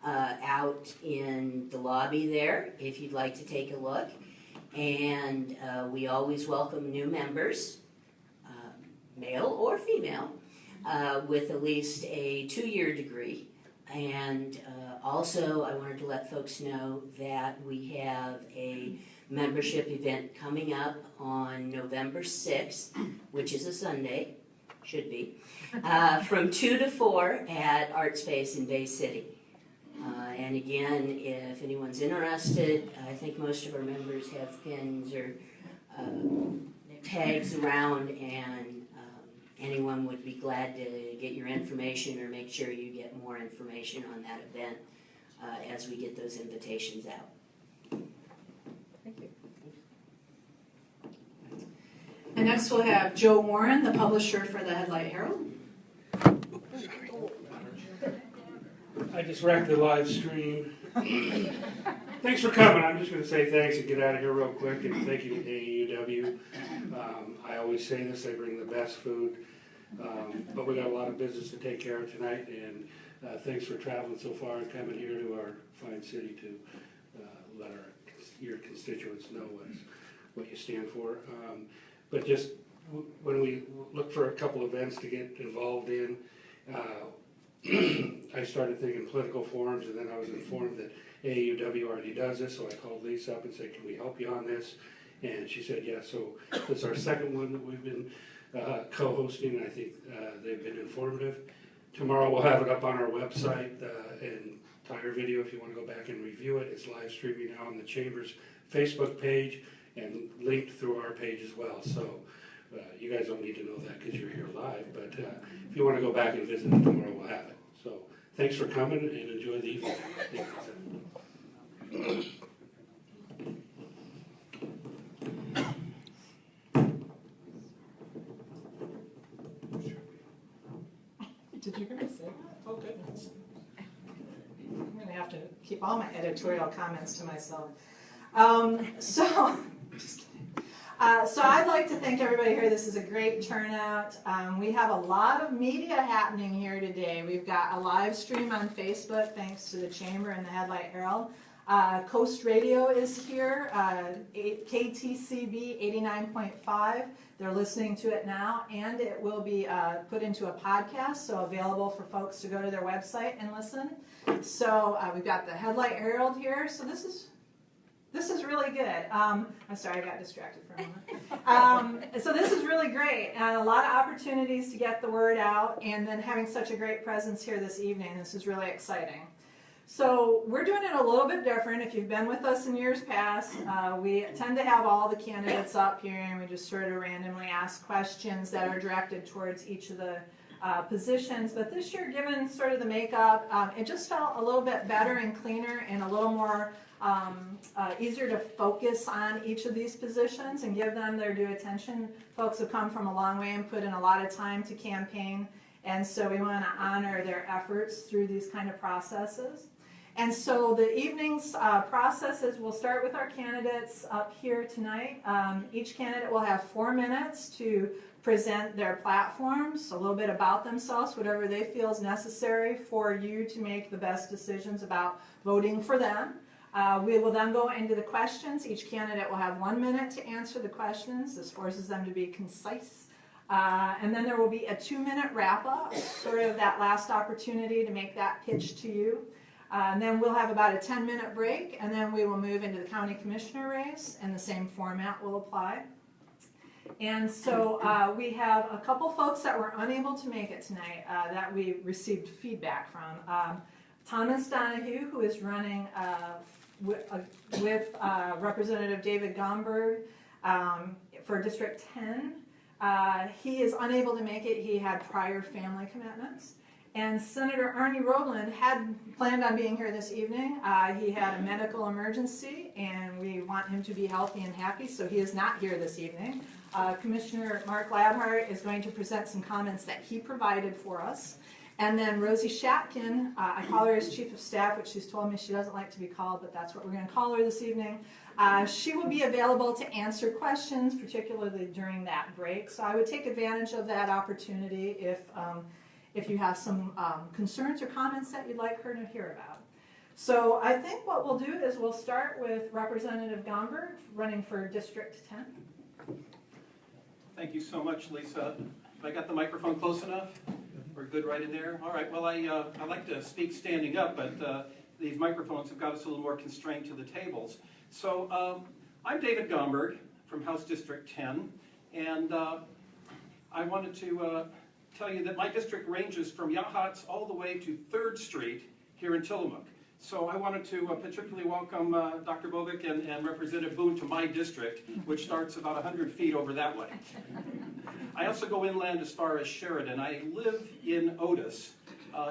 out in the lobby there if you'd like to take a look. And we always welcome new members, male or female, with at least a 2-year degree. And also I wanted to let folks know that we have a membership event coming up on November 6th, which is a Sunday, should be, from 2 to 4 at Art Space in Bay City. And again, if anyone's interested, I think most of our members have pins or tags around, and anyone would be glad to get your information or make sure you get more information on that event as we get those invitations out. Thank you. And next we'll have Joe Warren, the publisher for the Headlight Herald. I just wrecked the live stream. Thanks for coming. I'm just going to say thanks and get out of here real quick, and thank you to AAUW. I always say this, they bring the best food, but we got a lot of business to take care of tonight, and thanks for traveling so far and coming here to our fine city to let your constituents know what you stand for. But just when we look for a couple events to get involved in, I started thinking political forums, and then I was informed that AAUW already does this, so I called Lisa up and said, can we help you on this? And she said, yes. So it's our second one that we've been co-hosting, and I think they've been informative. Tomorrow we'll have it up on our website, and entire video if you want to go back and review it. It's live streaming now on the Chamber's Facebook page and linked through our page as well. So you guys don't need to know that because you're here live, but if you want to go back and visit it tomorrow, we'll have it. So thanks for coming and enjoy the evening. Did you hear me say that? Oh, goodness. I'm going to have to keep all my editorial comments to myself. Just kidding. So I'd like to thank everybody here. This is a great turnout. We have a lot of media happening here today. We've got a live stream on Facebook thanks to the Chamber and the Headlight Herald. Coast Radio is here, KTCB 89.5. They're listening to it now, and it will be put into a podcast, so available for folks to go to their website and listen. So we've got the Headlight Herald here. So this is really good. I'm sorry, I got distracted for a moment. So this is really great, and a lot of opportunities to get the word out, and then having such a great presence here this evening. This is really exciting. So we're doing it a little bit different. If you've been with us in years past, we tend to have all the candidates up here, and we just sort of randomly ask questions that are directed towards each of the positions. But this year, given sort of the makeup, it just felt a little bit better and cleaner and a little more easier to focus on each of these positions and give them their due attention. Folks have come from a long way and put in a lot of time to campaign, and so we want to honor their efforts through these kind of processes. And so the evening's processes will start with our candidates up here tonight. Each candidate will have 4 minutes to present their platforms, a little bit about themselves, whatever they feel is necessary for you to make the best decisions about voting for them. We will then go into the questions. Each candidate will have 1 minute to answer the questions. This forces them to be concise. And then there will be a 2-minute wrap-up, sort of that last opportunity to make that pitch to you. And then we'll have about a 10-minute break, and then we will move into the county commissioner race, and the same format will apply. And so we have a couple folks that were unable to make it tonight that we received feedback from. Thomas Donahue, who is running with Representative David Gomberg for District 10. He is unable to make it. He had prior family commitments. And Senator Arnie Roebland had planned on being here this evening. He had a medical emergency, and we want him to be healthy and happy, so he is not here this evening. Commissioner Mark Labhart is going to present some comments that he provided for us. And then Rosie Shatkin, I call her as Chief of Staff, which she's told me she doesn't like to be called, but that's what we're going to call her this evening. She will be available to answer questions, particularly during that break. So I would take advantage of that opportunity if you have some concerns or comments that you'd like her to hear about. So I think what we'll do is we'll start with Representative Gomberg running for District 10. Thank you so much, Lisa. Have I got the microphone close enough? We're good right in there? All right, well, I like to speak standing up, but these microphones have got us a little more constrained to the tables. So I'm David Gomberg from House District 10, and I wanted to tell you that my district ranges from Yachats all the way to 3rd Street here in Tillamook. So I wanted to particularly welcome Dr. Bovic and Representative Boone to my district, which starts about 100 feet over that way. I also go inland as far as Sheridan. I live in Otis,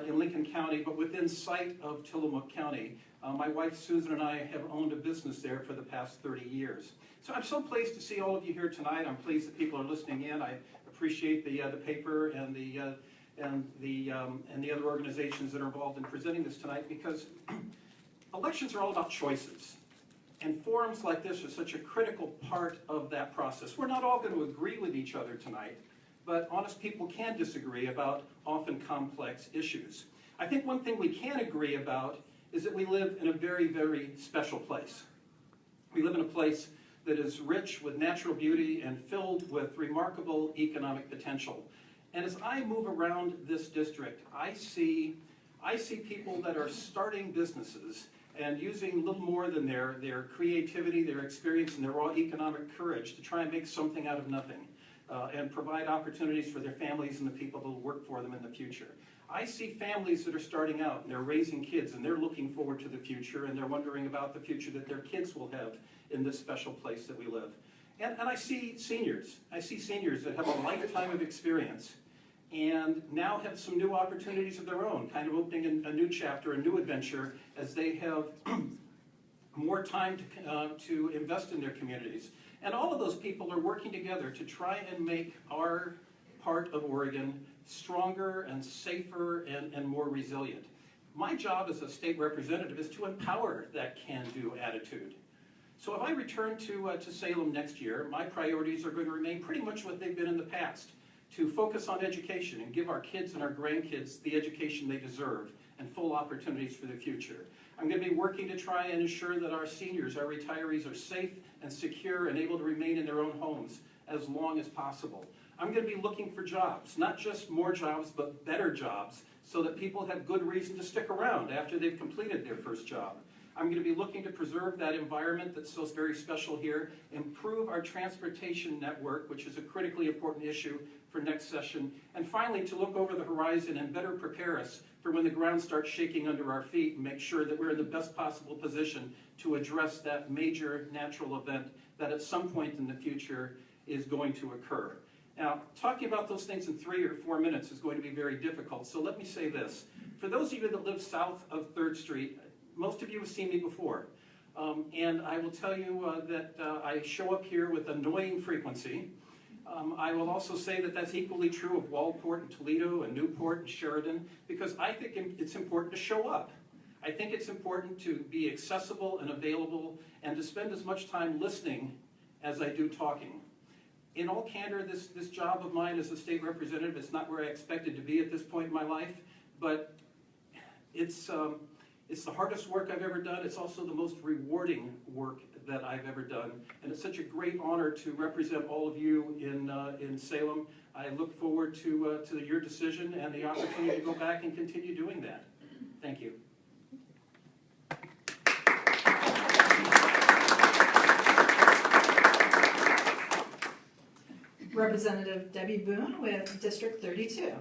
in Lincoln County, but within sight of Tillamook County. My wife Susan and I have owned a business there for the past 30 years. So I'm so pleased to see all of you here tonight. I'm pleased that people are listening in. I appreciate the paper and the other organizations that are involved in presenting this tonight, because elections are all about choices. And forums like this are such a critical part of that process. We're not all going to agree with each other tonight, but honest people can disagree about often complex issues. I think one thing we can agree about is that we live in a very, very special place. We live in a place that is rich with natural beauty and filled with remarkable economic potential. And as I move around this district, I see people that are starting businesses and using little more than their creativity, their experience, and their raw economic courage to try and make something out of nothing and provide opportunities for their families and the people that will work for them in the future. I see families that are starting out and they're raising kids and they're looking forward to the future and they're wondering about the future that their kids will have in this special place that we live. And I see seniors. I see seniors that have a lifetime of experience and now have some new opportunities of their own, kind of opening a new chapter, a new adventure, as they have more time to invest in their communities. And all of those people are working together to try and make our part of Oregon stronger and safer and more resilient. My job as a state representative is to empower that can-do attitude. So if I return to Salem next year, my priorities are going to remain pretty much what they've been in the past, to focus on education and give our kids and our grandkids the education they deserve and full opportunities for the future. I'm going to be working to try and ensure that our seniors, our retirees, are safe and secure and able to remain in their own homes as long as possible. I'm going to be looking for jobs, not just more jobs, but better jobs, so that people have good reason to stick around after they've completed their first job. I'm going to be looking to preserve that environment that's so very special here, improve our transportation network, which is a critically important issue for next session, and finally to look over the horizon and better prepare us for when the ground starts shaking under our feet and make sure that we're in the best possible position to address that major natural event that at some point in the future is going to occur. Now, talking about those things in 3 or 4 minutes is going to be very difficult, so let me say this. For those of you that live south of 3rd Street, most of you have seen me before, and I will tell you that I show up here with annoying frequency. I will also say that that's equally true of Waldport and Toledo and Newport and Sheridan, because I think it's important to show up. I think it's important to be accessible and available and to spend as much time listening as I do talking. In all candor, this job of mine as a state representative is not where I expected to be at this point in my life, but it's the hardest work I've ever done. It's also the most rewarding work that I've ever done. And it's such a great honor to represent all of you in Salem. I look forward to your decision and the opportunity to go back and continue doing that. Thank you. Representative Debbie Boone with District 32.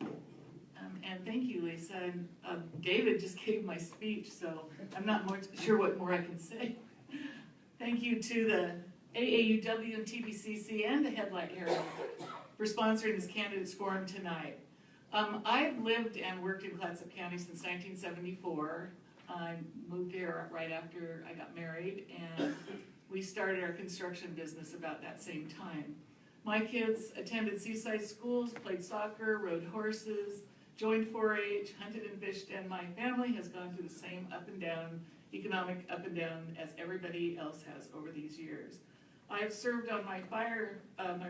And thank you, Lisa. And David just gave my speech, so I'm not sure what more I can say. Thank you to the AAUW and TBCC and the Headlight Herald for sponsoring this Candidates Forum tonight. I've lived and worked in Clatsop County since 1974. I moved here right after I got married, and we started our construction business about that same time. My kids attended seaside schools, played soccer, rode horses, joined 4-H, hunted and fished, and my family has gone through the same up and down, economic up and down as everybody else has over these years. I've served on my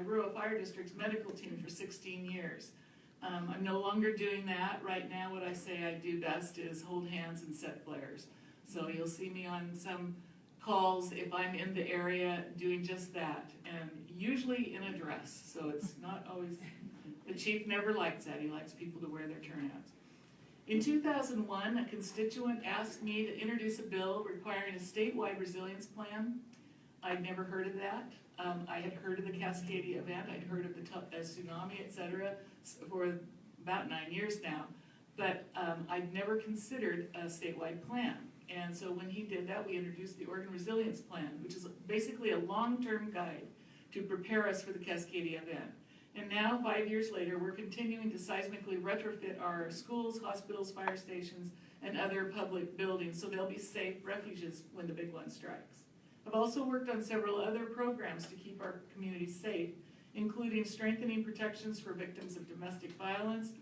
rural fire district's medical team for 16 years. I'm no longer doing that. Right now, what I say I do best is hold hands and set flares. So you'll see me on some calls if I'm in the area doing just that, and usually in a dress. So it's not always, the chief never likes that. He likes people to wear their turnouts. In 2001, a constituent asked me to introduce a bill requiring a statewide resilience plan. I'd never heard of that. I had heard of the Cascadia event, I'd heard of the tsunami, etc., for about 9 years now, but I'd never considered a statewide plan. And so when he did that, we introduced the Oregon Resilience Plan, which is basically a long-term guide to prepare us for the Cascadia event. And now, 5 years later, we're continuing to seismically retrofit our schools, hospitals, fire stations, and other public buildings so they'll be safe refuges when the big one strikes. I've also worked on several other programs to keep our communities safe, including strengthening protections for victims of domestic violence.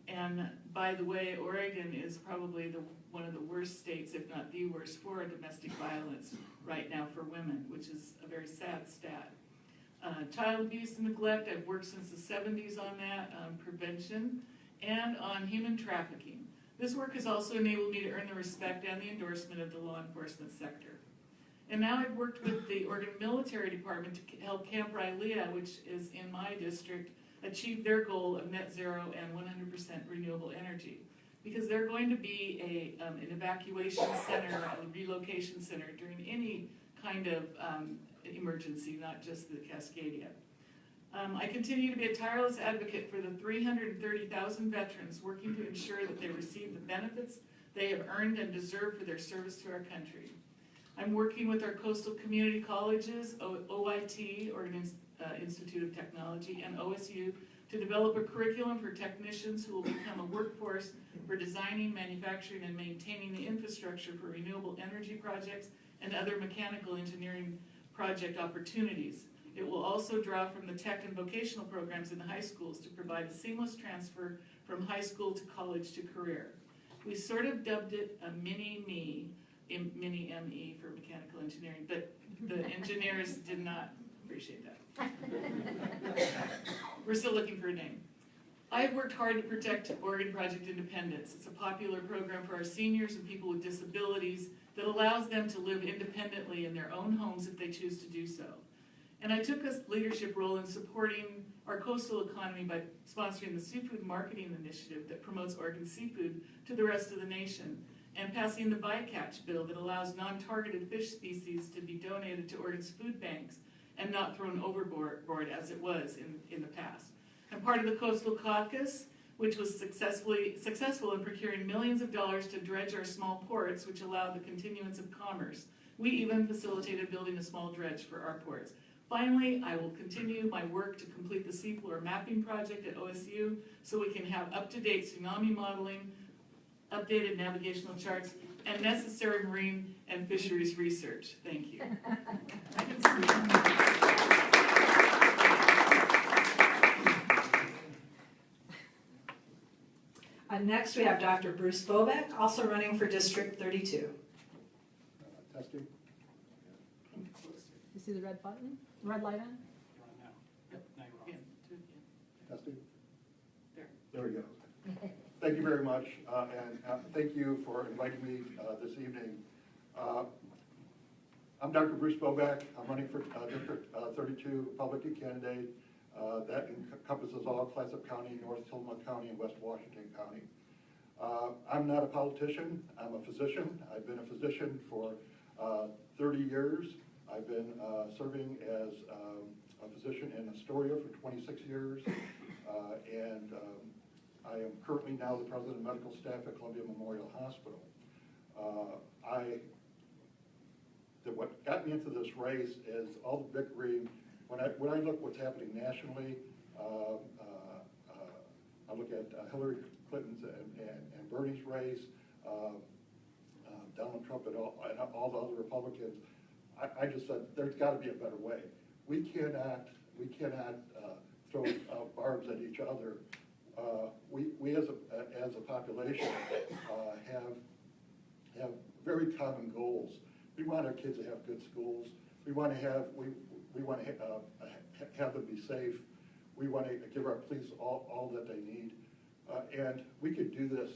And by the way, Oregon is probably one of the worst states, if not the worst, for domestic violence right now for women, which is a very sad stat. Child abuse and neglect, I've worked since the 70s on that, on prevention, and on human trafficking. This work has also enabled me to earn the respect and the endorsement of the law enforcement sector. And now I've worked with the Oregon Military Department to help Camp Rylea, which is in my district, achieve their goal of net zero and 100% renewable energy. Because they're going to be an evacuation center, a relocation center during any kind of emergency, not just the Cascadia. I continue to be a tireless advocate for the 330,000 veterans working to ensure that they receive the benefits they have earned and deserve for their service to our country. I'm working with our coastal community colleges, OIT, Oregon Institute of Technology, and OSU to develop a curriculum for technicians who will become a workforce for designing, manufacturing, and maintaining the infrastructure for renewable energy projects and other mechanical engineering project opportunities. It will also draw from the tech and vocational programs in the high schools to provide a seamless transfer from high school to college to career. We sort of dubbed it a mini-ME for mechanical engineering, but the engineers did not appreciate that. We're still looking for a name. I have worked hard to protect Oregon Project Independence. It's a popular program for our seniors and people with disabilities that allows them to live independently in their own homes if they choose to do so. And I took a leadership role in supporting our coastal economy by sponsoring the Seafood Marketing Initiative that promotes Oregon seafood to the rest of the nation, and passing the bycatch bill that allows non-targeted fish species to be donated to Oregon's food banks and not thrown overboard as it was in the past. I'm part of the Coastal Caucus, which was successful in procuring millions of dollars to dredge our small ports, which allowed the continuance of commerce. We even facilitated building a small dredge for our ports. Finally, I will continue my work to complete the seafloor mapping project at OSU so we can have up-to-date tsunami modeling, updated navigational charts, and necessary marine and fisheries research. Thank you. I can see. Next, we have Dr. Bruce Bobek, also running for District 32. Testing. You see the red button, red light on? You're on now. Yep, now you're on. Testing. There. There we go. Thank you very much, and thank you for inviting me this evening. I'm Dr. Bruce Bobek. I'm running for District 32 Republican candidate. That encompasses all Clatsop County, North Tillamook County, and West Washington County. I'm not a politician. I'm a physician. I've been a physician for 30 years. I've been serving as a physician in Astoria for 26 years, and I am currently now the president of medical staff at Columbia Memorial Hospital. What got me into this race is all the bickering. When I look what's happening nationally, I look at Hillary Clinton's and Bernie's race, Donald Trump and all the other Republicans. I just said there's got to be a better way. We cannot throw barbs at each other. We as a population have very common goals. We want our kids to have good schools. We want to have them be safe. We want to give our police all that they need. And we could do this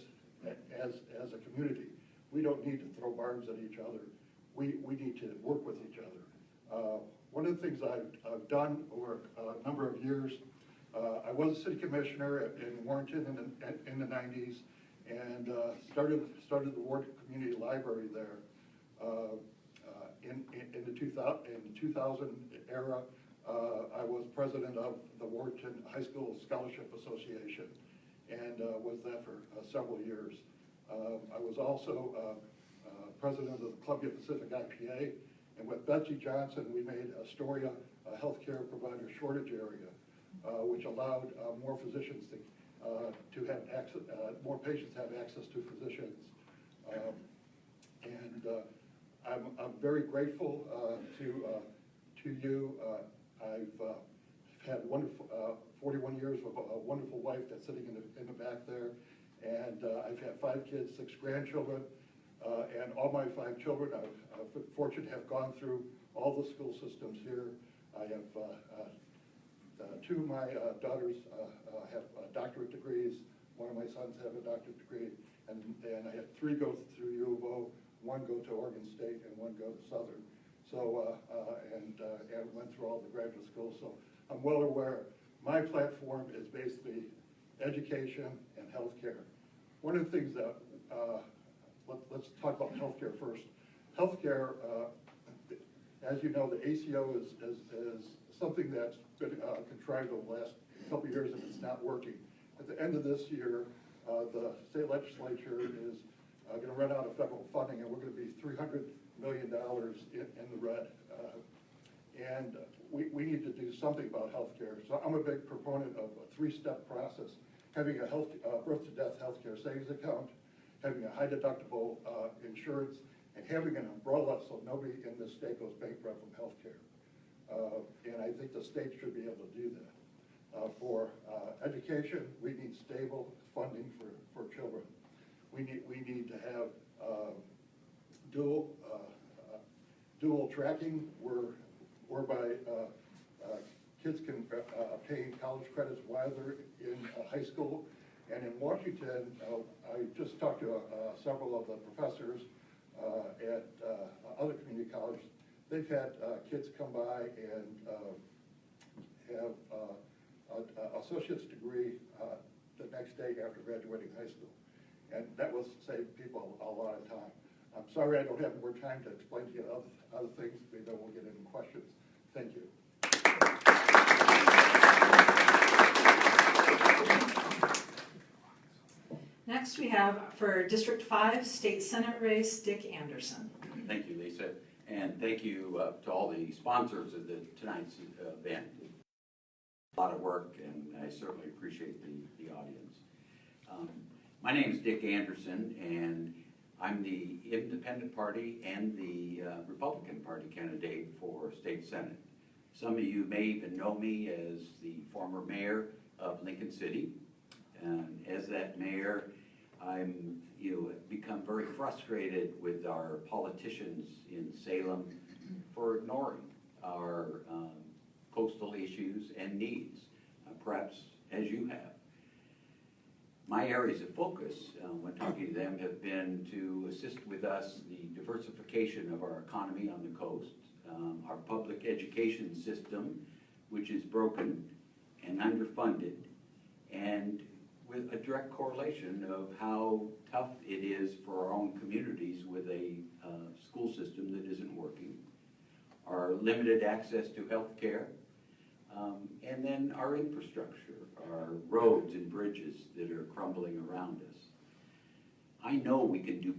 as a community. We don't need to throw barbs at each other. We need to work with each other. One of the things I've done over a number of years, I was a city commissioner in Warrenton in the 90s, and started the Ward Community Library there. In the 2000 era, I was president of the Warrenton High School Scholarship Association, and was that for several years. I was also president of the Columbia Pacific IPA, and with Betsy Johnson, we made Astoria a healthcare provider shortage area, which allowed more physicians to have access, more patients have access to physicians. I'm very grateful to you. I've had wonderful 41 years with a wonderful wife that's sitting in the back there, and I've had 5 kids, 6 grandchildren, and all my 5 children, I've been fortunate to have gone through all the school systems here. I have 2 of my daughters have doctorate degrees. One of my sons have a doctorate degree, and I had 3 go through U of O, 1 go to Oregon State, and 1 go to Southern. So, and went through all the graduate schools. So I'm well aware. My platform is basically education and healthcare. One of the things that, let's talk about healthcare first. Healthcare, as you know, the ACO is something that's been contrived over the last couple of years, and it's not working. At the end of this year, the state legislature is going to run out of federal funding, and we're going to be $300 million in the red. And we need to do something about healthcare. So I'm a big proponent of a 3-step process: having a birth to death healthcare savings account, having a high deductible insurance, and having an umbrella so nobody in this state goes bankrupt from healthcare. And I think the state should be able to do that. For education, we need stable funding for children. We need to have dual tracking, whereby kids can obtain college credits while they're in high school. And in Washington, I just talked to several of the professors at other community colleges. They've had kids come by and have an associate's degree the next day after graduating high school. And that will save people a lot of time. I'm sorry I don't have more time to explain to you other things, but then we'll get into questions. Thank you. Next we have for District 5 State Senate race, Dick Anderson. Thank you, Lisa, and thank you to all the sponsors of tonight's event. A lot of work, and I certainly appreciate the audience. My name is Dick Anderson, and I'm the Independent Party and the Republican Party candidate for State Senate. Some of you may even know me as the former mayor of Lincoln City, and as that mayor, I'm become very frustrated with our politicians in Salem for ignoring our coastal issues and needs, perhaps as you have. My areas of focus when talking to them have been to assist with us the diversification of our economy on the coast, our public education system, which is broken and underfunded, and with a direct correlation of how tough it is for our own communities with a school system that isn't working, our limited access to health care, and then our infrastructure, our roads and bridges that are crumbling around us. I know we can do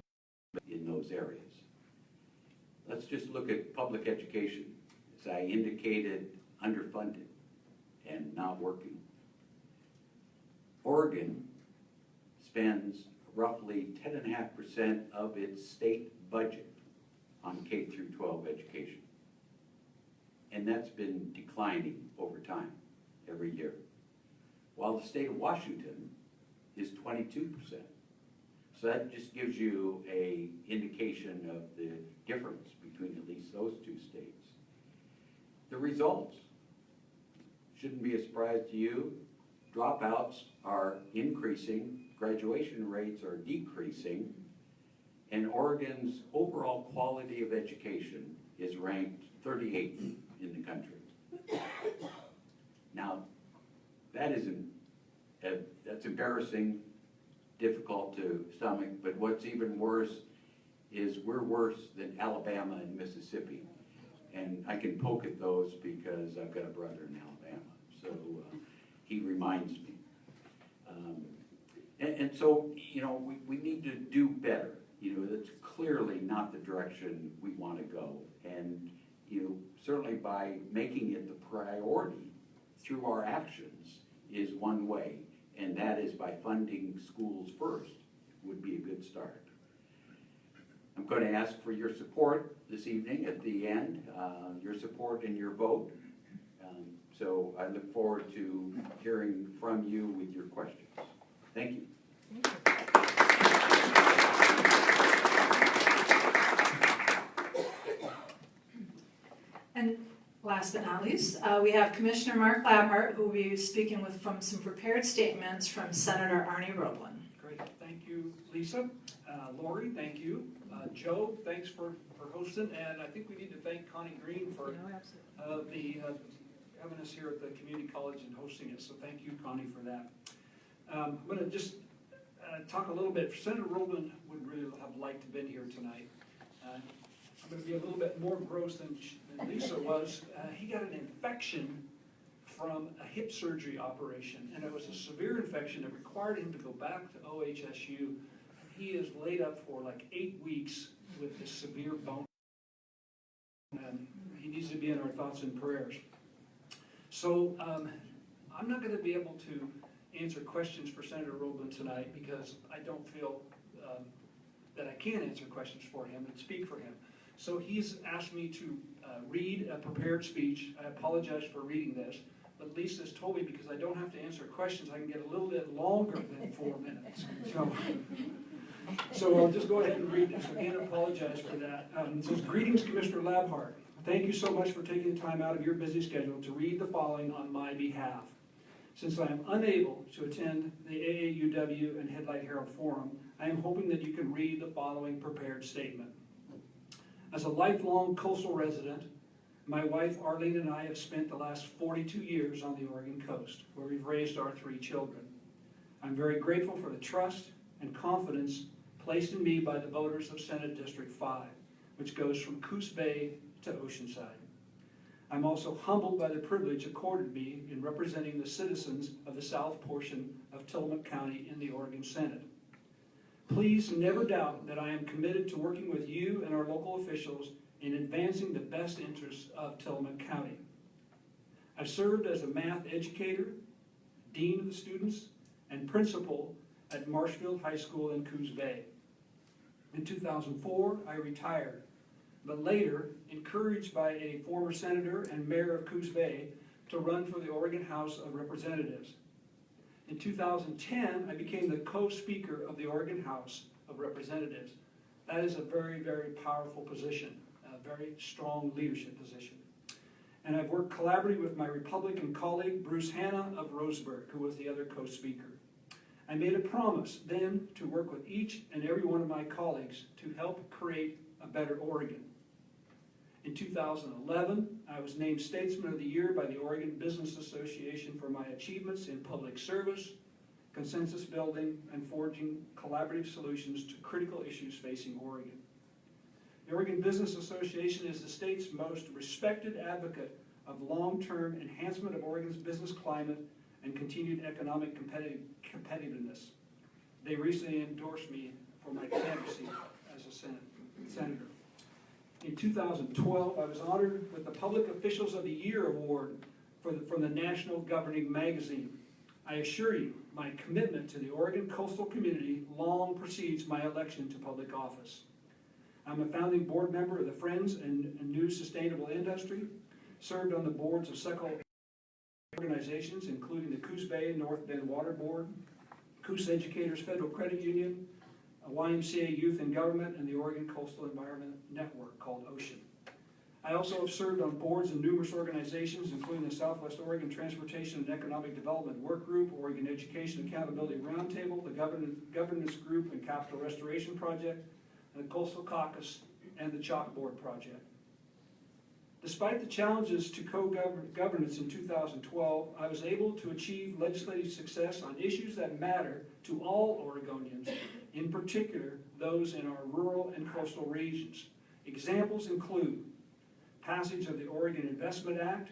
in those areas. Let's just look at public education. As I indicated, underfunded and not working. Oregon spends roughly 10.5% of its state budget on K through 12 education. And that's been declining over time, every year. While the state of Washington is 22%. So that just gives you an indication of the difference between at least those 2 states. The results shouldn't be a surprise to you. dropouts are increasing, graduation rates are decreasing, and Oregon's overall quality of education is ranked 38th in the country. Now, that's embarrassing, difficult to stomach, but what's even worse is we're worse than Alabama and Mississippi. And I can poke at those because I've got a brother in Alabama, so he reminds me. And so, you know, we need to do better. You know, that's clearly not the direction we want to go. And, you know, certainly by making it the priority through our actions is one way, and that is by funding schools first would be a good start. I'm going to ask for your support this evening at the end, your support and your vote. So I look forward to hearing from you with your questions. Thank you. And last but not least, we have Commissioner Mark Labhart, who will be speaking from some prepared statements from Senator Arnie Roblin. Great, thank you, Lisa. Lori, thank you. Joe, thanks for hosting, and I think we need to thank Connie Green for having us here at the community college and hosting it, so thank you, Connie, for that. I'm going to just talk a little bit. Senator Roblin would really have liked to have been here tonight. I'm going to be a little bit more gross than Lisa was. He got an infection from a hip surgery operation, and it was a severe infection that required him to go back to OHSU. He is laid up for like 8 weeks with this severe bone, and he needs to be in our thoughts and prayers. So I'm not going to be able to answer questions for Senator Roblin tonight because I don't feel that I can answer questions for him and speak for him. So he's asked me to read a prepared speech. I apologize for reading this, but Lisa's told me because I don't have to answer questions, I can get a little bit longer than 4 minutes. So I'll just go ahead and read this. Again, I apologize for that. It says, "Greetings, Commissioner Labhart. Thank you so much for taking the time out of your busy schedule to read the following on my behalf. Since I am unable to attend the AAUW and Headlight Herald Forum, I am hoping that you can read the following prepared statement. As a lifelong coastal resident, my wife Arlene and I have spent the last 42 years on the Oregon coast, where we've raised our 3 children. I'm very grateful for the trust and confidence placed in me by the voters of Senate District 5, which goes from Coos Bay to Oceanside. I'm also humbled by the privilege accorded me in representing the citizens of the south portion of Tillamook County in the Oregon Senate. Please never doubt that I am committed to working with you and our local officials in advancing the best interests of Tillamook County. I served as a math educator, dean of the students, and principal at Marshfield High School in Coos Bay. In 2004, I retired, but later, encouraged by a former senator and mayor of Coos Bay to run for the Oregon House of Representatives. In 2010, I became the co-speaker of the Oregon House of Representatives. That is a very, very powerful position, a very strong leadership position. And I've worked collaboratively with my Republican colleague, Bruce Hanna of Roseburg, who was the other co-speaker. I made a promise then to work with each and every one of my colleagues to help create a better Oregon. In 2011, I was named Statesman of the Year by the Oregon Business Association for my achievements in public service, consensus building, and forging collaborative solutions to critical issues facing Oregon. The Oregon Business Association is the state's most respected advocate of long-term enhancement of Oregon's business climate and continued economic competitiveness. They recently endorsed me for my candidacy as a senator. In 2012, I was honored with the Public Officials of the Year Award from the National Governing Magazine. I assure you, my commitment to the Oregon coastal community long precedes my election to public office. I'm a founding board member of the Friends and New Sustainable Industry, served on the boards of several organizations, including the Coos Bay North Bend Water Board, Coos Educators Federal Credit Union, YMCA Youth in Government, and the Oregon Coastal Environment Network called OCEAN. I also have served on boards in numerous organizations, including the Southwest Oregon Transportation and Economic Development Work Group, Oregon Education Accountability Roundtable, the Governance Group and Capital Restoration Project, and the Coastal Caucus and the Chalkboard Project. Despite the challenges to co-governance in 2012, I was able to achieve legislative success on issues that matter to all Oregonians, in particular those in our rural and coastal regions. Examples include passage of the Oregon Investment Act,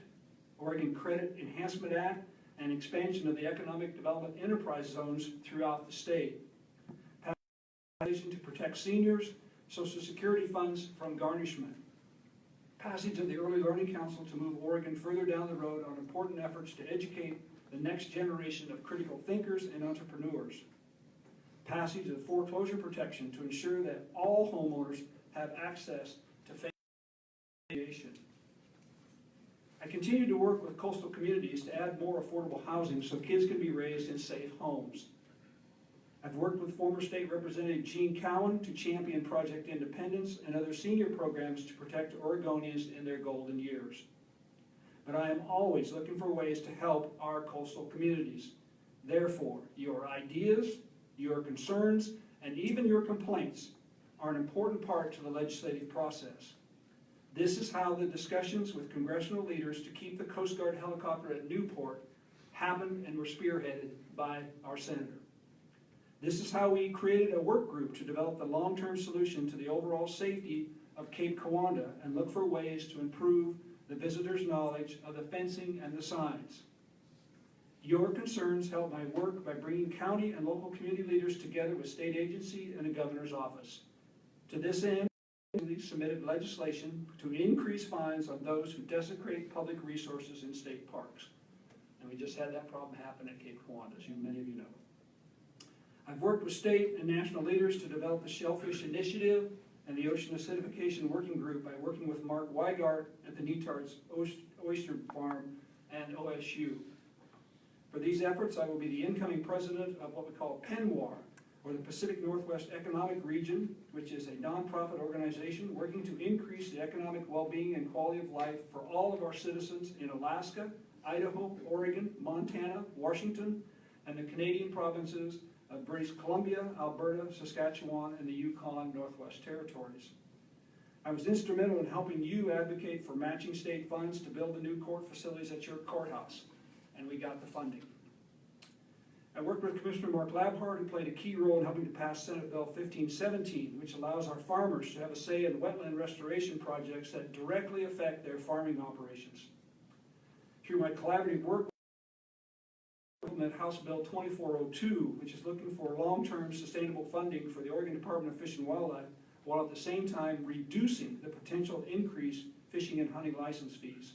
Oregon Credit Enhancement Act, and expansion of the economic development enterprise zones throughout the state. Passage to protect seniors, Social Security funds from garnishment. Passage of the Early Learning Council to move Oregon further down the road on important efforts to educate the next generation of critical thinkers and entrepreneurs. Passage of foreclosure protection to ensure that all homeowners have access to financiation. I continue to work with coastal communities to add more affordable housing so kids can be raised in safe homes. I've worked with former state representative Gene Cowan to champion Project Independence and other senior programs to protect Oregonians in their golden years. But I am always looking for ways to help our coastal communities. Therefore, your ideas, your concerns, and even your complaints are an important part to the legislative process. This is how the discussions with congressional leaders to keep the Coast Guard helicopter at Newport happened and were spearheaded by our senator. This is how we created a work group to develop the long-term solution to the overall safety of Cape Kiwanda and look for ways to improve the visitors' knowledge of the fencing and the signs. Your concerns help my work by bringing county and local community leaders together with state agency and the governor's office. To this end, we submitted legislation to increase fines on those who desecrate public resources in state parks. And we just had that problem happen at Cape Kiwanda, as many of you know. I've worked with state and national leaders to develop the Shellfish Initiative and the Ocean Acidification Working Group by working with Mark Weigart at the Netards Oyster Farm and OSU. For these efforts, I will be the incoming president of what we call PNWAR, or the Pacific Northwest Economic Region, which is a nonprofit organization working to increase the economic well-being and quality of life for all of our citizens in Alaska, Idaho, Oregon, Montana, Washington, and the Canadian provinces of British Columbia, Alberta, Saskatchewan, and the Yukon Northwest Territories. I was instrumental in helping you advocate for matching state funds to build the new court facilities at your courthouse, and we got the funding. I worked with Commissioner Mark Labhart, who played a key role in helping to pass Senate Bill 1517, which allows our farmers to have a say in wetland restoration projects that directly affect their farming operations. Through my collaborative work, House Bill 2402, which is looking for long-term sustainable funding for the Oregon Department of Fish and Wildlife, while at the same time reducing the potential increased fishing and hunting license fees.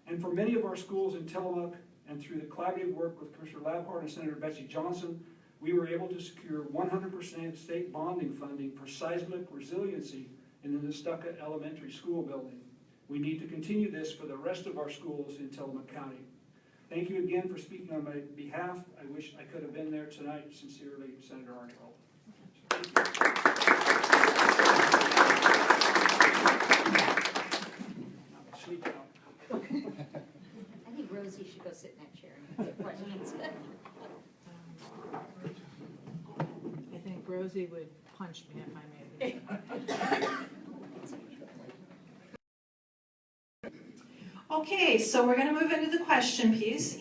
And for many of our schools in Tillamook, and through the collaborative work with Commissioner Labhart and Senator Betsy Johnson, we were able to secure 100% state bonding funding for seismic resiliency in the Nestucca Elementary School building. We need to continue this for the rest of our schools in Tillamook County. Thank you again for speaking on my behalf. I wish I could have been there tonight. Sincerely, Senator Arnold. Sleep out. I think Rosie should go sit in that chair and answer questions. I think Rosie would punch me if I made it. Okay, so we're going to move into the question piece.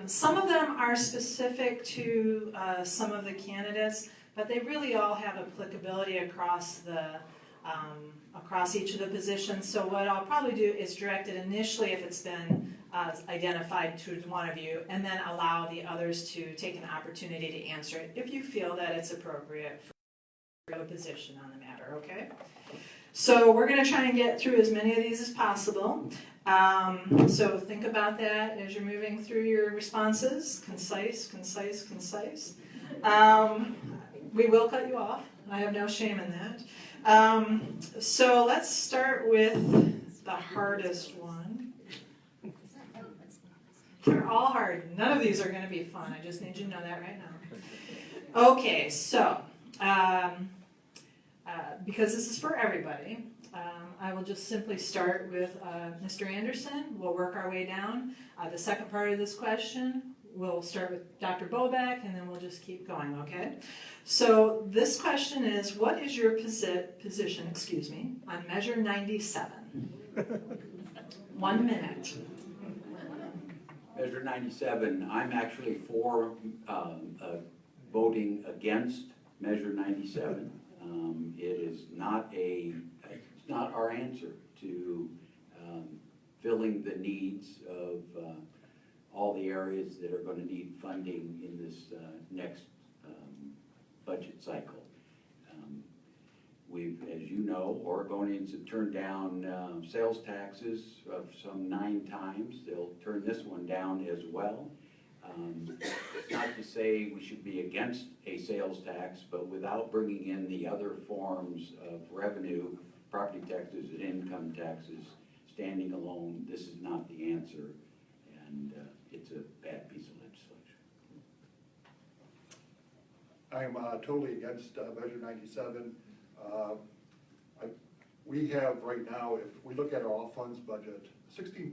Some of them are specific to some of the candidates, but they really all have applicability across each of the positions. So what I'll probably do is direct it initially if it's been identified to one of you, and then allow the others to take an opportunity to answer it if you feel that it's appropriate for a position on the matter, okay? So we're going to try and get through as many of these as possible. So think about that as you're moving through your responses. Concise, concise, concise. We will cut you off. I have no shame in that. So let's start with the hardest one. They're all hard. None of these are going to be fun. I just need you to know that right now. Okay, so because this is for everybody, I will just simply start with Mr. Anderson. We'll work our way down. The second part of this question, we'll start with Dr. Bobek, and then we'll just keep going, okay? So this question is, what is your position, on Measure 97? 1 minute. Measure 97, I'm actually for voting against Measure 97. It is not it's not our answer to filling the needs of all the areas that are going to need funding in this next budget cycle. We've, as you know, Oregonians have turned down sales taxes of some 9 times. They'll turn this one down as well. It's not to say we should be against a sales tax, but without bringing in the other forms of revenue, property taxes and income taxes, standing alone, this is not the answer, and it's a bad piece of legislation. I am totally against Measure 97. We have right now, if we look at our all funds budget, 16%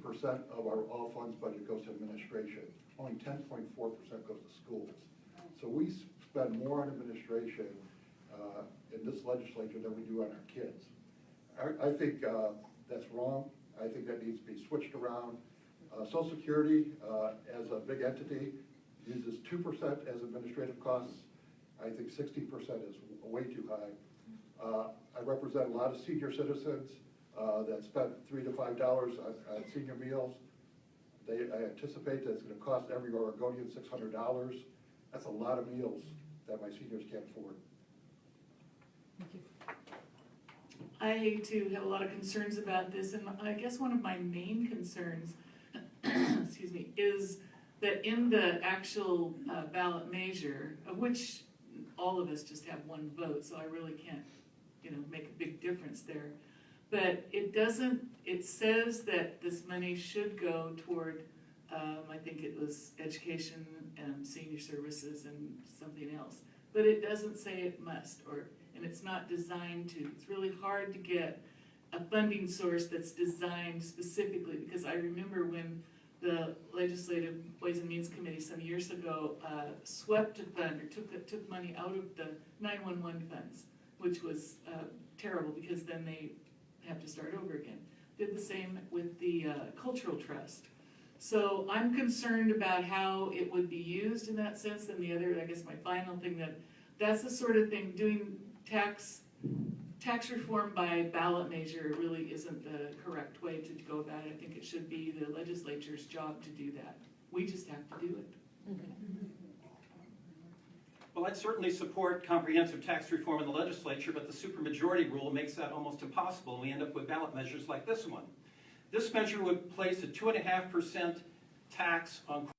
of our all funds budget goes to administration. Only 10.4% goes to schools. So we spend more on administration in this legislature than we do on our kids. I think that's wrong. I think that needs to be switched around. Social Security, as a big entity, uses 2% as administrative costs. I think 60% is way too high. I represent a lot of senior citizens that spend $3 to $5 on senior meals. I anticipate that it's going to cost every Oregonian $600. That's a lot of meals that my seniors can't afford. Thank you. I too have a lot of concerns about this, and I guess one of my main concerns, excuse me, is that in the actual ballot measure, of which all of us just have 1 vote, so I really can't, make a big difference there. But it says that this money should go toward, I think it was education and senior services and something else. But it doesn't say it must, and it's not designed to. It's really hard to get a funding source that's designed specifically, because I remember when the Legislative Ways and Means Committee some years ago swept a fund or took money out of the 911 funds, which was terrible because then they have to start over again. Did the same with the Cultural Trust. So I'm concerned about how it would be used in that sense. And the other, I guess my final thing, that's the sort of thing, doing tax reform by ballot measure really isn't the correct way to go about it. I think it should be the legislature's job to do that. We just have to do it. Well, I'd certainly support comprehensive tax reform in the legislature, but the supermajority rule makes that almost impossible, and we end up with ballot measures like this one. This measure would place a 2.5% tax on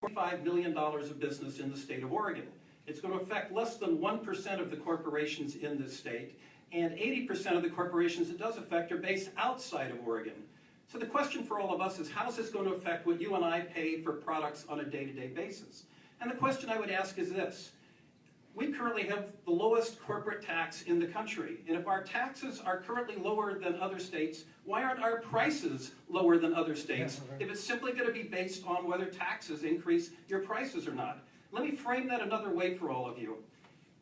$45 million of business in the state of Oregon. It's going to affect less than 1% of the corporations in this state, and 80% of the corporations it does affect are based outside of Oregon. So the question for all of us is, how is this going to affect what you and I pay for products on a day-to-day basis? And the question I would ask is this. We currently have the lowest corporate tax in the country. And if our taxes are currently lower than other states, why aren't our prices lower than other states? If it's simply going to be based on whether taxes increase your prices or not. Let me frame that another way for all of you.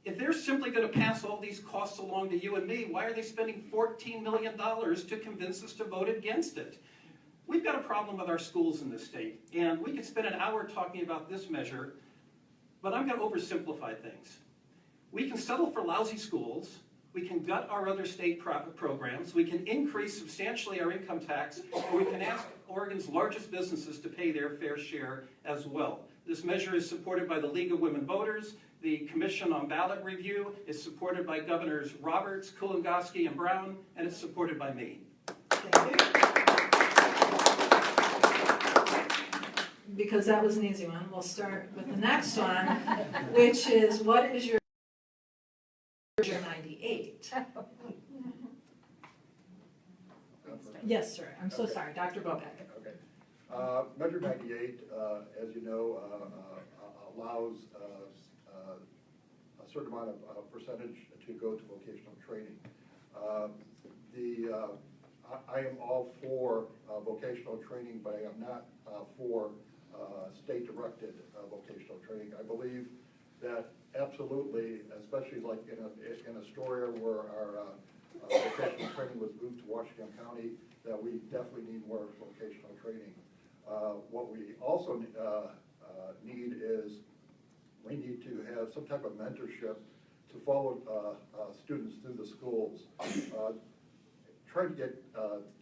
If they're simply going to pass all these costs along to you and me, why are they spending $14 million to convince us to vote against it? We've got a problem with our schools in this state, and we could spend an hour talking about this measure, but I'm going to oversimplify things. We can settle for lousy schools, we can gut our other state programs, we can increase substantially our income tax, or we can ask Oregon's largest businesses to pay their fair share as well. This measure is supported by the League of Women Voters. The Commission on Ballot Review is supported by Governors Roberts, Kulongoski, and Brown, and it's supported by me. Thank you. Because that was an easy one, we'll start with the next one, which is, what is your Measure 98? Yes, sir. I'm so sorry. Dr. Bobek. Okay. Measure 98, as you know, allows a certain amount of percentage to go to vocational training. I am all for vocational training, but I am not for state-directed vocational training. I believe that absolutely, especially like in Astoria where our vocational training was moved to Washington County, that we definitely need more vocational training. What we also need is we need to have some type of mentorship to follow students through the schools. Trying to get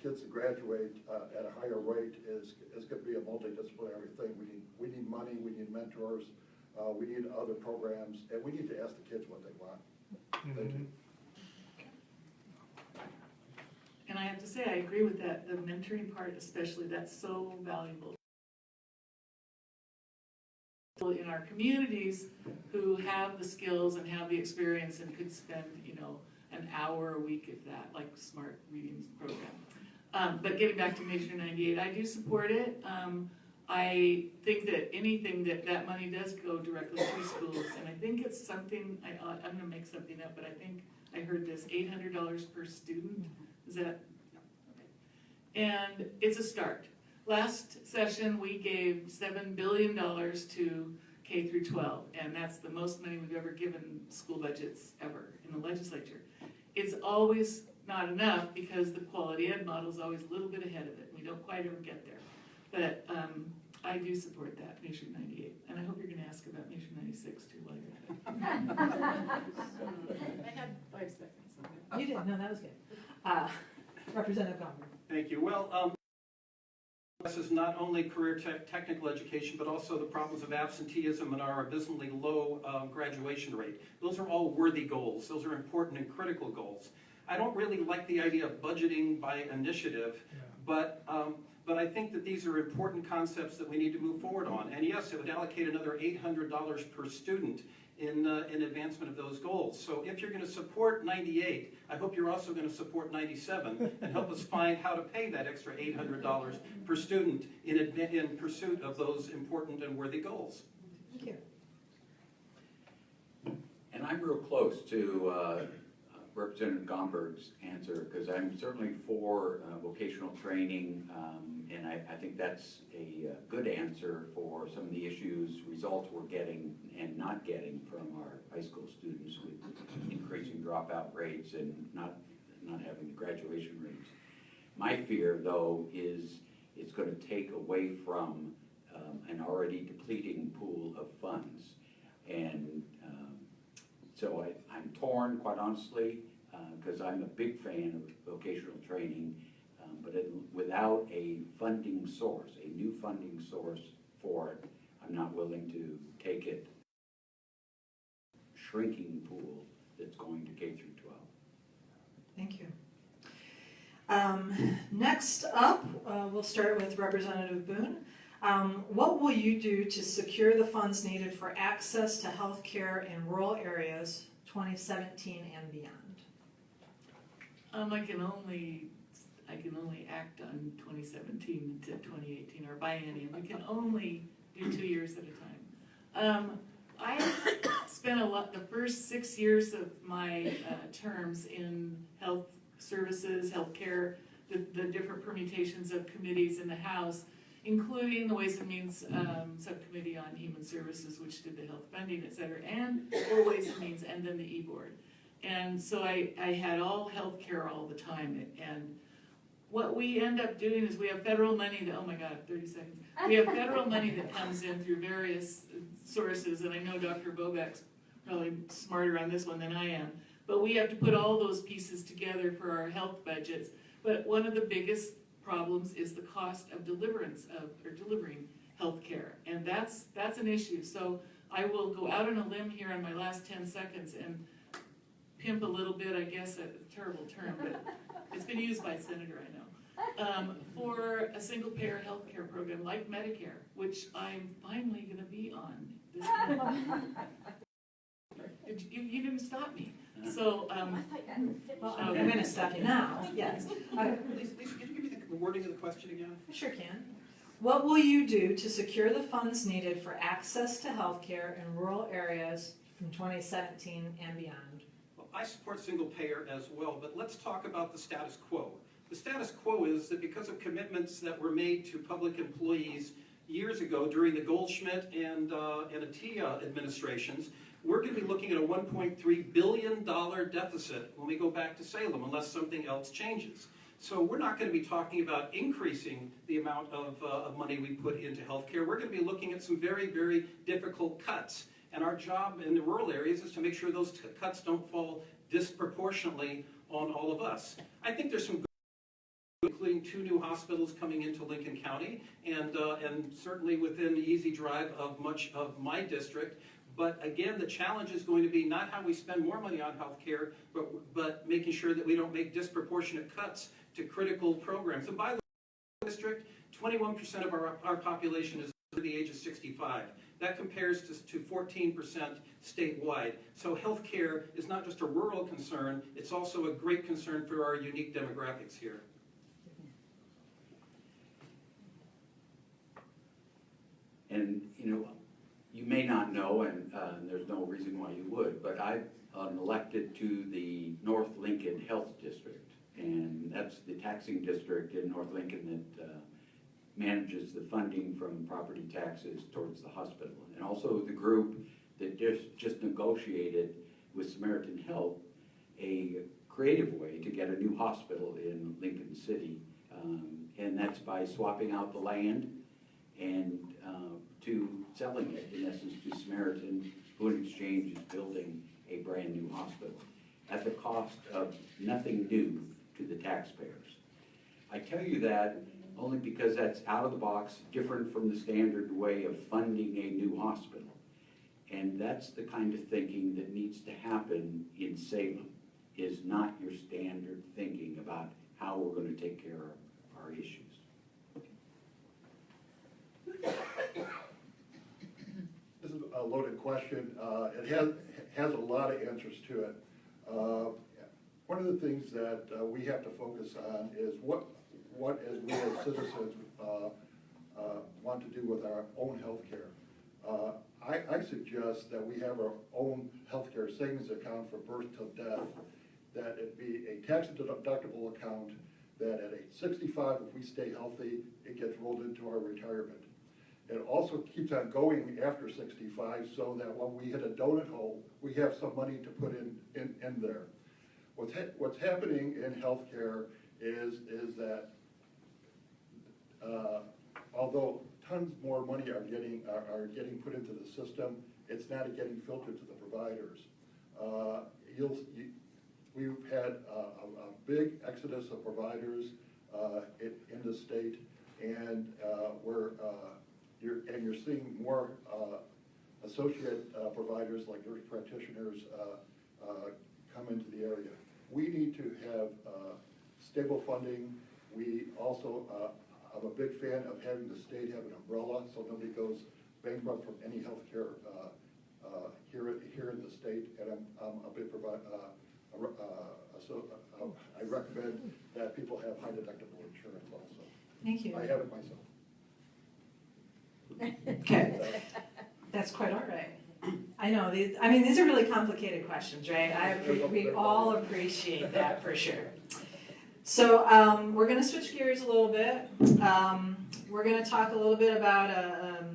kids to graduate at a higher rate is going to be a multidisciplinary thing. We need money, we need mentors, we need other programs, and we need to ask the kids what they want. Thank you. And I have to say, I agree with that, the mentoring part especially, that's so valuable. In our communities who have the skills and have the experience and could spend, an hour a week if that, like smart reading program. But getting back to Measure 98, I do support it. I think that anything that money does go directly to schools, and I think it's something, I'm gonna make something up, but I think I heard this, $800 per student, is that? Okay. And it's a start. Last session, we gave $7 billion to K through 12, and that's the most money we've ever given school budgets ever in the legislature. It's always not enough because the quality ed model is always a little bit ahead of it. We don't quite ever get there. But I do support that, Measure 98. And I hope you're going to ask about Measure 96 too while you're at it. I had 5 seconds. You did, no, that was good. Representative Gomber. Thank you. Well, this is not only career technical education, but also the problems of absenteeism and our abysmally low graduation rate. Those are all worthy goals. Those are important and critical goals. I don't really like the idea of budgeting by initiative, but I think that these are important concepts that we need to move forward on. And yes, it would allocate another $800 per student in advancement of those goals. So if you're going to support 98, I hope you're also going to support 97 and help us find how to pay that extra $800 per student in pursuit of those important and worthy goals. Thank you. And I'm real close to Representative Gomberg's answer, because I'm certainly for vocational training, and I think that's a good answer for some of the issues, results we're getting and not getting from our high school students with increasing dropout rates and not having the graduation rates. My fear, though, is it's going to take away from an already depleting pool of funds. And so I'm torn, quite honestly, because I'm a big fan of vocational training, but without a funding source, a new funding source for it, I'm not willing to take it shrinking pool that's going to K through 12. Thank you. Next up, we'll start with Representative Boone. What will you do to secure the funds needed for access to health care in rural areas 2017 and beyond? I can only act on 2017 to 2018 or biennium. We can only do 2 years at a time. I spent the first 6 years of my terms in health services, healthcare, the different permutations of committees in the House, including the Ways and Means Subcommittee on Human Services, which did the health funding, et cetera, and or Ways and Means, and then the E-Board. And so I had all healthcare all the time. And what we end up doing is we have federal money that, oh my God, 30 seconds. We have federal money that comes in through various sources, and I know Dr. Bobek's probably smarter on this one than I am, but we have to put all those pieces together for our health budgets. But one of the biggest problems is the cost of delivering health care, and that's an issue. So I will go out on a limb here in my last 10 seconds and pimp a little bit, I guess, a terrible term, but it's been used by a senator, I know, for a single-payer health care program like Medicare, which I'm finally going to be on this month. You didn't stop me. So, well, I'm going to stop you now. Yes. Lisa, can you give me the wording of the question again? Sure can. What will you do to secure the funds needed for access to health care in rural areas from 2017 and beyond? I support single payer as well, but let's talk about the status quo. The status quo is that because of commitments that were made to public employees years ago during the Goldschmidt and Atia administrations, we're going to be looking at a $1.3 billion deficit when we go back to Salem, unless something else changes. So we're not going to be talking about increasing the amount of money we put into healthcare. We're going to be looking at some very, very difficult cuts. And our job in the rural areas is to make sure those cuts don't fall disproportionately on all of us. I think there's some, including 2 new hospitals coming into Lincoln County, and certainly within the easy drive of much of my district. But again, the challenge is going to be not how we spend more money on health care, but making sure that we don't make disproportionate cuts to critical programs. And by the way, district, 21% of our population is under the age of 65. That compares to 14% statewide. So health care is not just a rural concern, it's also a great concern for our unique demographics here. And, you know, you may not know, and there's no reason why you would, but I'm elected to the North Lincoln Health District, and that's the taxing district in North Lincoln that manages the funding from property taxes towards the hospital. And also the group that just negotiated with Samaritan Health a creative way to get a new hospital in Lincoln City, and that's by swapping out the land and to selling it, in essence, to Samaritan, who in exchange is building a brand new hospital at the cost of nothing new to the taxpayers. I tell you that only because that's out of the box, different from the standard way of funding a new hospital. And that's the kind of thinking that needs to happen in Salem, is not your standard thinking about how we're going to take care of our issues. This is a loaded question. It has a lot of answers to it. One of the things that we have to focus on is what as we as citizens want to do with our own health care. I suggest that we have our own healthcare savings account for birth till death, that it be a tax deductible account, that at age 65, if we stay healthy, it gets rolled into our retirement. It also keeps on going after 65 so that when we hit a donut hole, we have some money to put in there. What's happening in healthcare is that although tons more money are getting put into the system, it's not getting filtered to the providers. We've had a big exodus of providers in the state, and you're seeing more associate providers like nurse practitioners come into the area. We need to have stable funding. We also, I'm a big fan of having the state have an umbrella so nobody goes bankrupt from any health care here in the state, and I'm a big so I recommend that people have high deductible insurance also. Thank you. I have it myself. Okay, that's quite all right. I know, these are really complicated questions, right? We all appreciate that for sure. So we're going to switch gears a little bit. We're going to talk a little bit about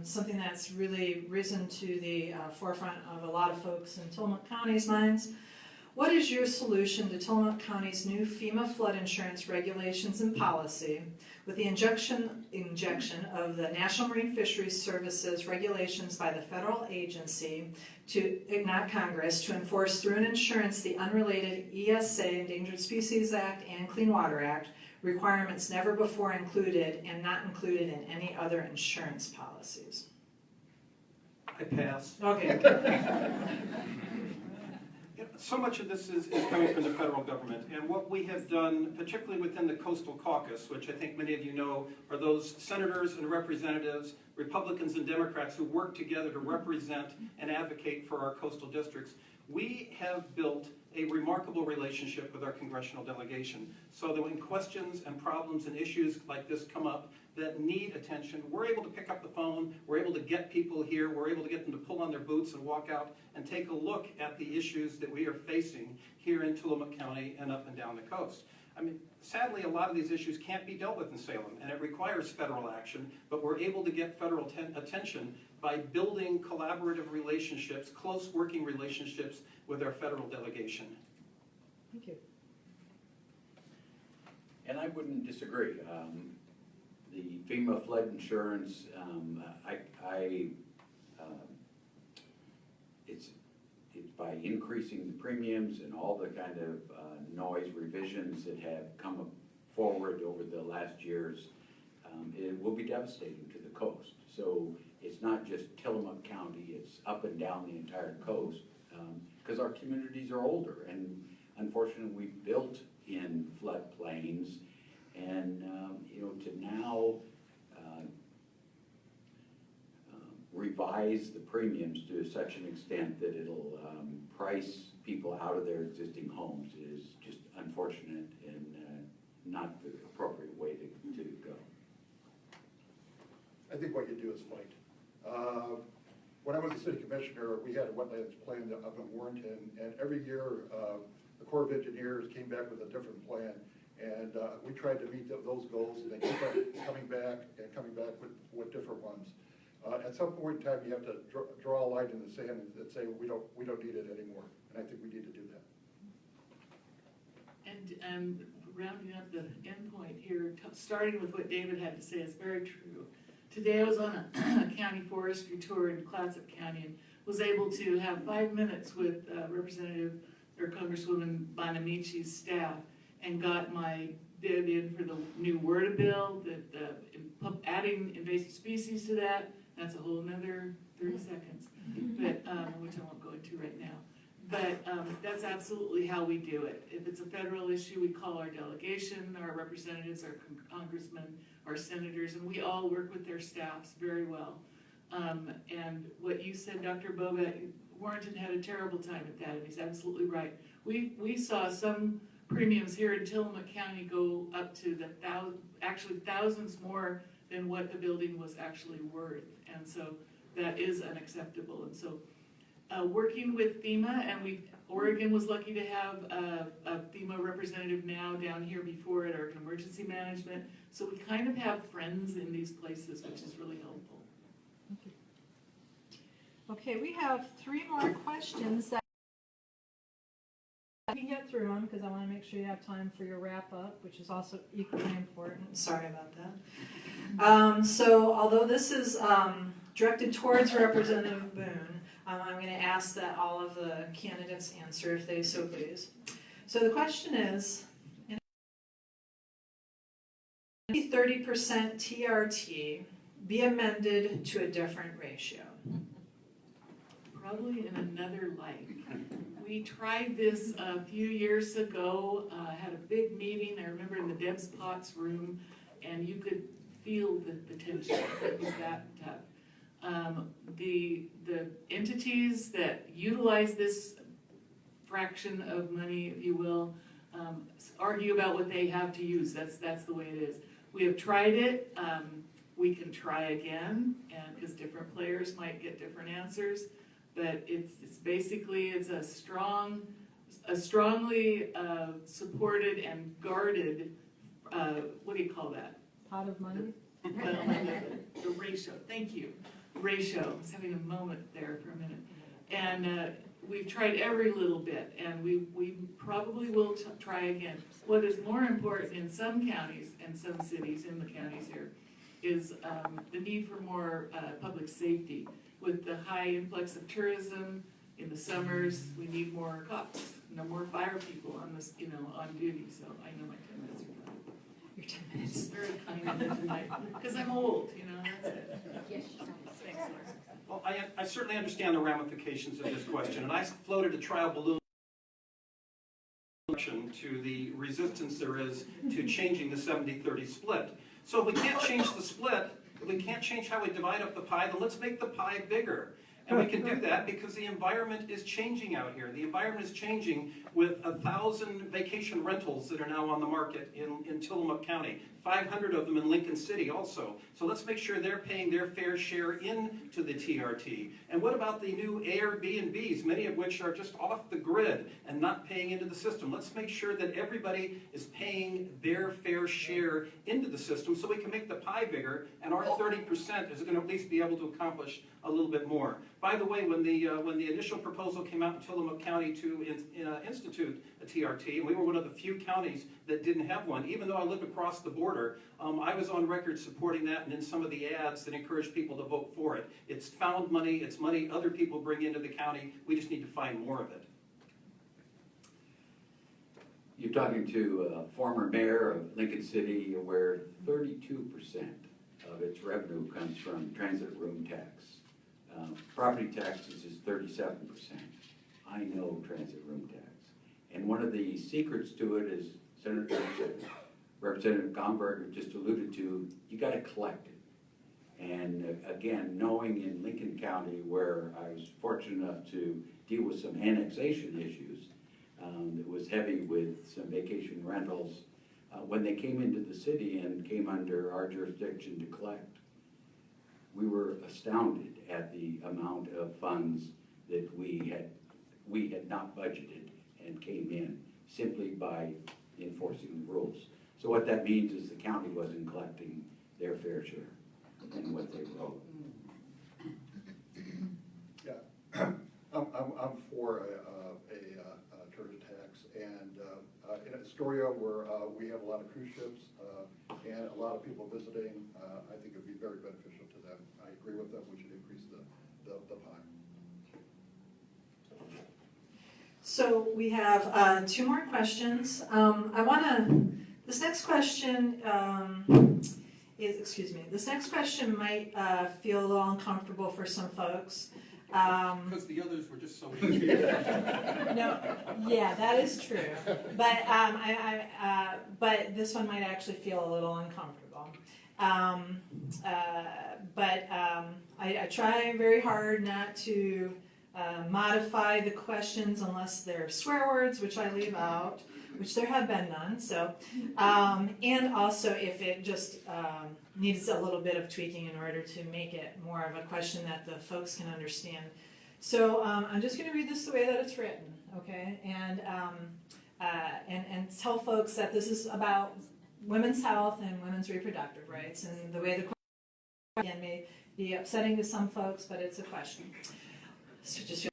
something that's really risen to the forefront of a lot of folks in Tillamook County's minds. What is your solution to Tillamook County's new FEMA flood insurance regulations and policy with the injection of the National Marine Fisheries Services regulations by the federal agency, not Congress, to enforce through an insurance the unrelated ESA, Endangered Species Act, and Clean Water Act, requirements never before included and not included in any other insurance policies? I pass. Okay. So much of this is coming from the federal government, and what we have done, particularly within the Coastal Caucus, which I think many of you know, are those senators and representatives, Republicans and Democrats, who work together to represent and advocate for our coastal districts. We have built a remarkable relationship with our congressional delegation, so that when questions and problems and issues like this come up that need attention, we're able to pick up the phone, we're able to get people here, we're able to get them to pull on their boots and walk out and take a look at the issues that we are facing here here in Tillamook County and up and down the coast. I mean, sadly, a lot of these issues can't be dealt with in Salem, and it requires federal action, but we're able to get federal attention by building collaborative relationships, close working relationships with our federal delegation. Thank you. And I wouldn't disagree. The FEMA flood insurance, it's by increasing the premiums and all the kind of noise revisions that have come forward over the last years, it will be devastating to the coast. So it's not just Tillamook County, it's up and down the entire coast, because our communities are older, and unfortunately we built in floodplains, and to now revise the premiums to such an extent that it'll price people out of their existing homes is just unfortunate and not the appropriate way to go. I think what you do is fight. When I was a city commissioner, we had a wetlands plan up in Warrenton, and every year the Corps of Engineers came back with a different plan, and we tried to meet those goals, and they keep on coming back with different ones. At some point in time, you have to draw a line in the sand and say we don't need it anymore, and I think we need to do that. And rounding up the end point here, starting with what David had to say, is very true. Today I was on a county forestry tour in Clatsop County and was able to have 5 minutes with Representative or Congresswoman Bonamici's staff and got my bid in for the new WRDA bill, adding invasive species to that. That's a whole another 30 seconds, but which I won't go into right now. But that's absolutely how we do it. If it's a federal issue, we call our delegation, our representatives, our congressmen, our senators, and we all work with their staffs very well. And what you said, Dr. Boga, Warrenton had a terrible time at that, and he's absolutely right. We saw some premiums here in Tillamook County go up to actually thousands more than what the building was actually worth, and so that is unacceptable. And so working with FEMA, and Oregon was lucky to have a FEMA representative now down here before at our emergency management, so we kind of have friends in these places, which is really helpful. Okay, we have 3 more questions that I can get through them because I want to make sure you have time for your wrap up, which is also equally important. Sorry about that. So although this is directed towards Representative Boone, I'm going to ask that all of the candidates answer if they so please. So the question is, 30% TRT be amended to a different ratio? Probably in another life. We tried this a few years ago, had a big meeting, I remember in the Deb's Potts room, and you could feel the tension. It was that tough. The entities that utilize this fraction of money, if you will, argue about what they have to use. That's the way it is. We have tried it. We can try again, and because different players might get different answers. But it's basically a strongly supported and guarded. What do you call that? Pot of money? The ratio. Thank you. Ratio. I was having a moment there for a minute. And we've tried every little bit, and we probably will try again. What is more important in some counties and some cities in the counties here is the need for more public safety. With the high influx of tourism in the summers, we need more cops, more fire people on this, on duty. So I know my 10 minutes are done. Your 10 minutes. It's very kind of you tonight, because I'm old, that's it. Yes, she's on Thanks, Laura. Well, I certainly understand the ramifications of this question, and I floated a trial balloon to the resistance there is to changing the 70-30 split. So if we can't change the split, if we can't change how we divide up the pie, then let's make the pie bigger. And we can do that because the environment is changing out here. The environment is changing with 1,000 vacation rentals that are now on the market in Tillamook County. 500 of them in Lincoln City also. So let's make sure they're paying their fair share into the TRT. And what about the new Airbnbs, many of which are just off the grid and not paying into the system? Let's make sure that everybody is paying their fair share into the system so we can make the pie bigger, and our 30% is going to at least be able to accomplish a little bit more. By the way, when the initial proposal came out in Tillamook County to institute a TRT, and we were one of the few counties that didn't have one, even though I live across the border, I was on record supporting that and in some of the ads that encourage people to vote for it. It's found money, it's money other people bring into the county, we just need to find more of it. You're talking to a former mayor of Lincoln City where 32% of its revenue comes from transit room tax. Property taxes is 37%. I know transit room tax. And one of the secrets to it is Representative Gomberger just alluded to, you gotta collect it. And again, knowing in Lincoln County where I was fortunate enough to deal with some annexation issues, that was heavy with some vacation rentals, when they came into the city and came under our jurisdiction to collect, we were astounded at the amount of funds that we had not budgeted and came in simply by enforcing the rules. So what that means is the county wasn't collecting their fair share and what they wrote. Yeah, I'm for a tourism tax, and in Astoria, where we have a lot of cruise ships and a lot of people visiting, I think it would be very beneficial to them. I agree with them, we should increase the pie. So we have 2 more questions. This next question this next question might feel a little uncomfortable for some folks. Because the others were just so easy. No, yeah, that is true. But but this one might actually feel a little uncomfortable. I try very hard not to modify the questions unless they're swear words, which I leave out, which there have been none. So, and also if it just needs a little bit of tweaking in order to make it more of a question that the folks can understand. So I'm just going to read this the way that it's written, okay? And tell folks that this is about women's health and women's reproductive rights, and the way the question may be upsetting to some folks, but it's a question. So just